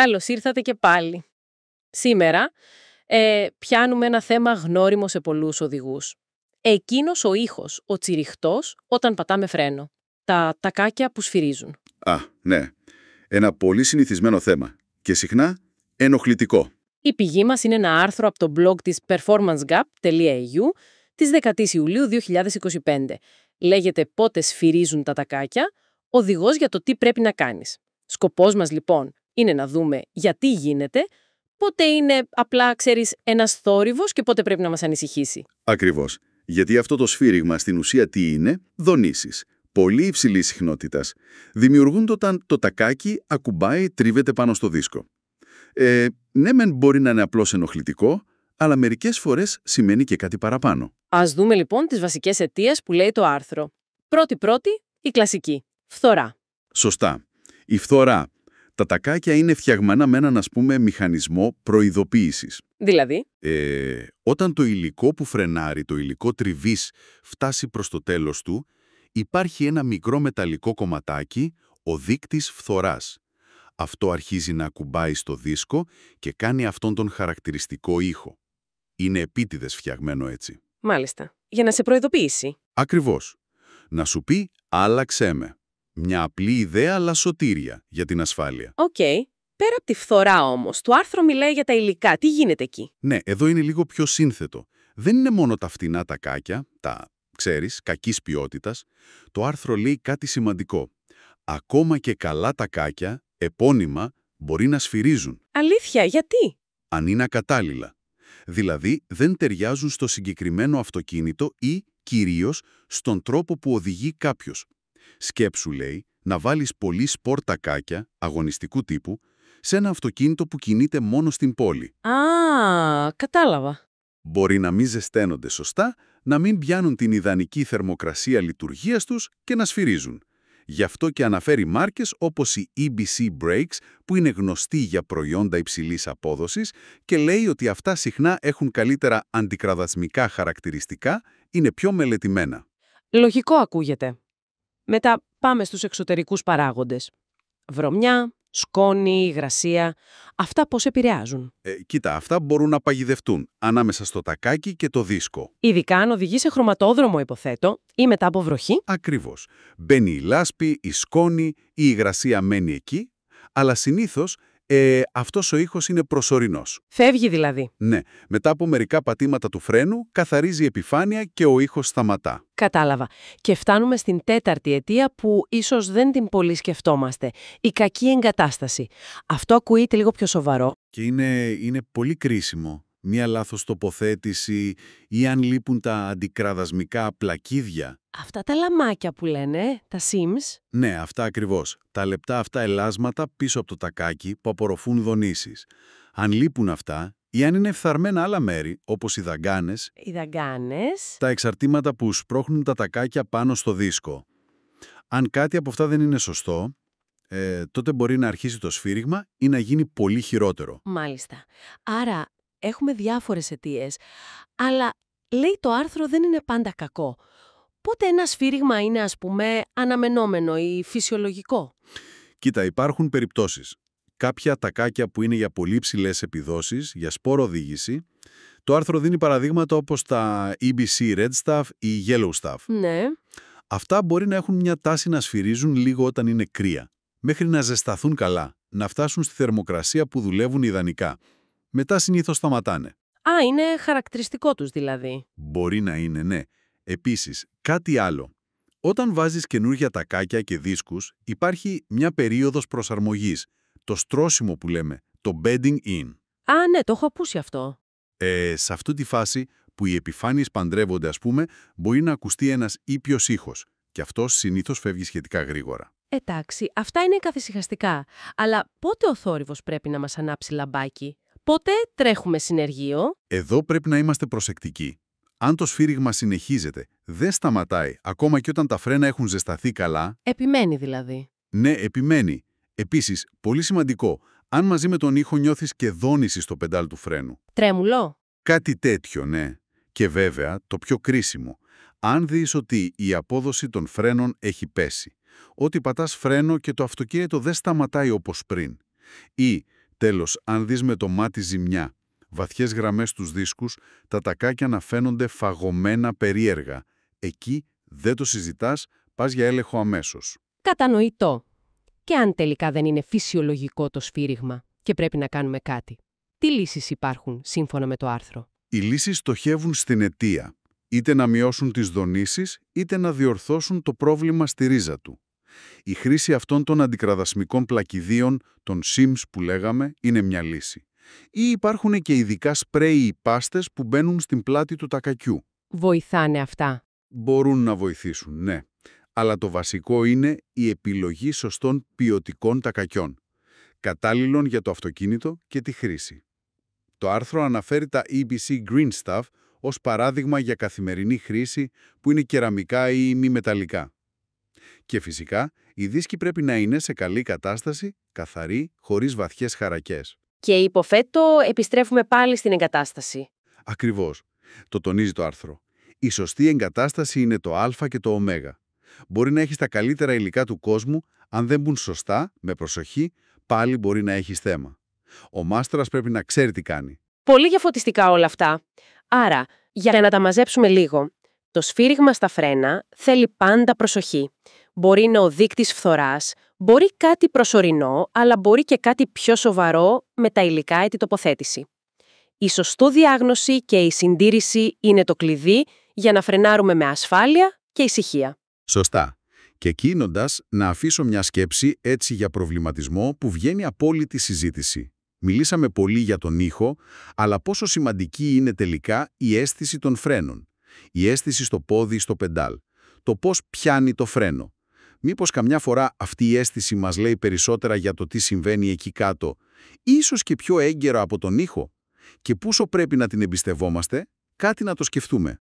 Καλώς ήρθατε και πάλι. Σήμερα πιάνουμε ένα θέμα γνώριμο σε πολλούς οδηγούς. Εκείνος ο ήχος, ο τσιριχτός, όταν πατάμε φρένο. Τα τακάκια που σφυρίζουν. Α, ναι. Ένα πολύ συνηθισμένο θέμα. Και συχνά ενοχλητικό. Η πηγή μας είναι ένα άρθρο από το blog της performancegap.eu της 10ης Ιουλίου 2025. Λέγεται «Πότε σφυρίζουν τα τακάκια», οδηγός για το τι πρέπει να κάνεις. Σκοπός μας λοιπόν είναι να δούμε γιατί γίνεται, πότε είναι απλά, ξέρεις, ένας θόρυβος και πότε πρέπει να μας ανησυχήσει. Ακριβώς. Γιατί αυτό το σφύριγμα στην ουσία τι είναι? Δονήσεις. Πολύ υψηλής συχνότητας. Δημιουργούνται όταν το τακάκι ακουμπάει, τρίβεται πάνω στο δίσκο. Ναι, μεν μπορεί να είναι απλώς ενοχλητικό, αλλά μερικές φορές σημαίνει και κάτι παραπάνω. Ας δούμε λοιπόν τις βασικές αιτίες που λέει το άρθρο. Πρώτη, η κλασική. Φθορά. Σωστά. Η φθορά. Τα τακάκια είναι φτιαγμένα με έναν, ας πούμε, μηχανισμό προειδοποίησης. Δηλαδή, Όταν το υλικό που φρενάρει, το υλικό τριβής, φτάσει προς το τέλος του, υπάρχει ένα μικρό μεταλλικό κομματάκι, ο δείκτης φθοράς. Αυτό αρχίζει να ακουμπάει στο δίσκο και κάνει αυτόν τον χαρακτηριστικό ήχο. Είναι επίτηδες φτιαγμένο έτσι. μάλιστα, για να σε προειδοποιήσει. Ακριβώς. Να σου πει «άλλαξέ με». Μια απλή ιδέα, αλλά σωτήρια για την ασφάλεια. Οκ. Πέρα από τη φθορά όμως, το άρθρο μιλάει για τα υλικά. Τι γίνεται εκεί? Ναι, εδώ είναι λίγο πιο σύνθετο. Δεν είναι μόνο τα φτηνά τακάκια, τα, ξέρεις, κακής ποιότητας. Το άρθρο λέει κάτι σημαντικό. Ακόμα και καλά τακάκια, επώνυμα, μπορεί να σφυρίζουν, Αλήθεια, γιατί? αν είναι ακατάλληλα. Δηλαδή, δεν ταιριάζουν στο συγκεκριμένο αυτοκίνητο ή, κυρίως, στον τρόπο που οδηγεί κάποιος. Σκέψου, λέει, να βάλεις πολύ σπορ τακάκια, αγωνιστικού τύπου, σε ένα αυτοκίνητο που κινείται μόνο στην πόλη. Α, κατάλαβα. Μπορεί να μην ζεσταίνονται σωστά, να μην πιάνουν την ιδανική θερμοκρασία λειτουργίας τους και να σφυρίζουν. Γι' αυτό και αναφέρει μάρκες όπως η EBC Brakes, που είναι γνωστή για προϊόντα υψηλής απόδοσης και λέει ότι αυτά συχνά έχουν καλύτερα αντικραδασμικά χαρακτηριστικά, είναι πιο μελετημένα. Λογικό ακούγεται. Μετά πάμε στους εξωτερικούς παράγοντες. Βρωμιά, σκόνη, υγρασία. Αυτά πώς επηρεάζουν? Κοίτα, αυτά μπορούν να παγιδευτούν ανάμεσα στο τακάκι και το δίσκο. Ειδικά αν οδηγεί σε χρωματόδρομο, υποθέτω, ή μετά από βροχή. Ακριβώς. Μπαίνει η λάσπη, η σκόνη, η υγρασία μένει εκεί, αλλά συνήθως αυτός ο ήχος είναι προσωρινός. Φεύγει δηλαδή. Ναι, μετά από μερικά πατήματα του φρένου, καθαρίζει η επιφάνεια και ο ήχος σταματά. Κατάλαβα. Και φτάνουμε στην τέταρτη αιτία που ίσως δεν την πολύ σκεφτόμαστε. Η κακή εγκατάσταση. Αυτό ακούγεται λίγο πιο σοβαρό. Και είναι πολύ κρίσιμο. Μία λάθος τοποθέτηση ή αν λείπουν τα αντικραδασμικά πλακίδια. Αυτά τα λαμάκια που λένε, τα sims. Ναι, αυτά ακριβώς. Τα λεπτά αυτά ελάσματα πίσω από το τακάκι που απορροφούν δονήσεις. Αν λείπουν αυτά ή αν είναι φθαρμένα άλλα μέρη, όπως οι δαγκάνες, Οι δαγκάνες. τα εξαρτήματα που σπρώχνουν τα τακάκια πάνω στο δίσκο. Αν κάτι από αυτά δεν είναι σωστό, τότε μπορεί να αρχίσει το σφύριγμα ή να γίνει πολύ χειρότερο. Μάλιστα. Άρα έχουμε διάφορες αιτίες, αλλά λέει το άρθρο δεν είναι πάντα κακό. Πότε ένα σφύριγμα είναι, ας πούμε, αναμενόμενο ή φυσιολογικό? Κοίτα, υπάρχουν περιπτώσεις. Κάποια τακάκια που είναι για πολύ ψηλές επιδόσεις, για σπόρο οδήγηση, το άρθρο δίνει παραδείγματα όπως τα EBC Red Stuff ή Yellow Stuff. Ναι. Αυτά μπορεί να έχουν μια τάση να σφυρίζουν λίγο όταν είναι κρύα, μέχρι να ζεσταθούν καλά, να φτάσουν στη θερμοκρασία που δουλεύουν ιδανικά. Μετά συνήθως σταματάνε. Α, είναι χαρακτηριστικό τους δηλαδή. Μπορεί να είναι, ναι. Επίσης, κάτι άλλο. Όταν βάζεις καινούργια τακάκια και δίσκους, υπάρχει μια περίοδος προσαρμογής, το στρώσιμο που λέμε, το bedding in. Α, ναι, το έχω ακούσει αυτό. Σε αυτή τη φάση που οι επιφάνειες παντρεύονται, ας πούμε, μπορεί να ακουστεί ένας ήπιος ήχος και αυτός συνήθως φεύγει σχετικά γρήγορα. Εντάξει, αυτά είναι καθησυχαστικά. Αλλά πότε ο θόρυβος πρέπει να μας ανάψει λαμπάκι? Πότε τρέχουμε συνεργείο? Εδώ πρέπει να είμαστε προσεκτικοί. Αν το σφύριγμα συνεχίζεται, δεν σταματάει, ακόμα και όταν τα φρένα έχουν ζεσταθεί καλά. Επιμένει δηλαδή. Ναι, επιμένει. Επίσης, πολύ σημαντικό, αν μαζί με τον ήχο νιώθεις και δόνηση στο πεντάλ του φρένου. Τρέμουλο. Κάτι τέτοιο, ναι. Και βέβαια, το πιο κρίσιμο, αν δεις ότι η απόδοση των φρένων έχει πέσει, ότι πατάς φρένο και το αυτοκίνητο δεν σταματάει όπως πριν, ή Τέλος, αν δεις με το μάτι ζημιά, βαθιές γραμμές στους δίσκους, τα τακάκια να φαίνονται φαγωμένα περίεργα. Εκεί δεν το συζητάς, πας για έλεγχο αμέσως. Κατανοητό. Και αν τελικά δεν είναι φυσιολογικό το σφύριγμα και πρέπει να κάνουμε κάτι. Τι λύσεις υπάρχουν σύμφωνα με το άρθρο? Οι λύσεις στοχεύουν στην αιτία, είτε να μειώσουν τις δονήσεις, είτε να διορθώσουν το πρόβλημα στη ρίζα του. Η χρήση αυτών των αντικραδασμικών πλακιδίων, των SIMS που λέγαμε, είναι μια λύση. Ή υπάρχουν και ειδικά σπρέι ή πάστες που μπαίνουν στην πλάτη του τακακιού. Βοηθάνε αυτά? Μπορούν να βοηθήσουν, ναι. Αλλά το βασικό είναι η επιλογή σωστών ποιοτικών τακακιών, κατάλληλων για το αυτοκίνητο και τη χρήση. Το άρθρο αναφέρει τα EBC Green Stuff ως παράδειγμα για καθημερινή χρήση που είναι κεραμικά ή μη μεταλλικά. Και φυσικά, οι δίσκοι πρέπει να είναι σε καλή κατάσταση, καθαροί, χωρίς βαθιές χαρακές. Και υποθέτω επιστρέφουμε πάλι στην εγκατάσταση. Ακριβώς. Το τονίζει το άρθρο. Η σωστή εγκατάσταση είναι το α και το ω. Μπορεί να έχεις τα καλύτερα υλικά του κόσμου, αν δεν μπουν σωστά, με προσοχή, πάλι μπορεί να έχεις θέμα. Ο μάστορας πρέπει να ξέρει τι κάνει. Πολύ διαφωτιστικά όλα αυτά. Άρα, για να τα μαζέψουμε λίγο, το σφύριγμα στα φρένα θέλει πάντα προσοχή. Μπορεί να ο δείκτης φθοράς, μπορεί κάτι προσωρινό, αλλά μπορεί και κάτι πιο σοβαρό με τα υλικά ή τη τοποθέτηση. Η σωστή διάγνωση και η συντήρηση είναι το κλειδί για να φρενάρουμε με ασφάλεια και ησυχία. Σωστά. Και κλείνοντας, να αφήσω μια σκέψη έτσι για προβληματισμό που βγαίνει από όλη τη συζήτηση. Μιλήσαμε πολύ για τον ήχο, αλλά πόσο σημαντική είναι τελικά η αίσθηση των φρένων. Η αίσθηση στο πόδι ή στο πεντάλ. Το πώς πιάνει το φρένο. Μήπως καμιά φορά αυτή η αίσθηση μας λέει περισσότερα για το τι συμβαίνει εκεί κάτω, ίσως και πιο έγκαιρα από τον ήχο. Και πόσο πρέπει να την εμπιστευόμαστε, κάτι να το σκεφτούμε.